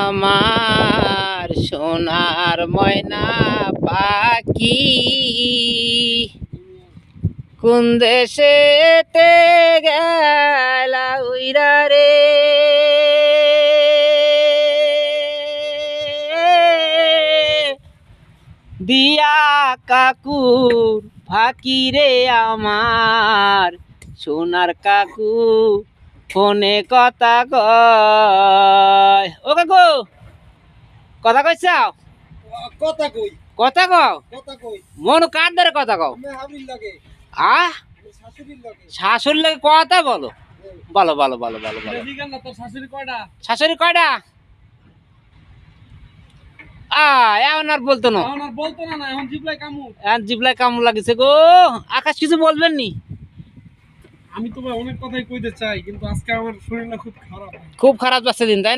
আমার সোনার ময়না পাখি কোন দেশেতে গেলা উইরা রে দিয়া কাকুর ফাঁকি রে আমার সোনার কাকু ফোনে কথা কয়। ও কাকু কথা কইছাও? কথা কই কথা কও? কথা কই মন কার ধরে কথা কও? আমি হাবিল লাগে আহ শাশুড়ির লাগে শাশুড়ির লাগে কথা বলো? বলো বলো বলো বলো বলো। ঠিক না তোর শাশুড়ি কয়টা শাশুড়ি কয়টা? এখন আর বলতো না, এখন আর বলতো না এখন জিবলাই কামু। এখন জিবলায় কামড় লাগিছে গো। আকাশ কিছু বলবেন নি? আমি তোমায় অনেক কথাই কইতে চাই কিন্তু আজকে আমার শরীরটা খুব খারাপ। খুব খারাপ যাচ্ছে দিন, তাই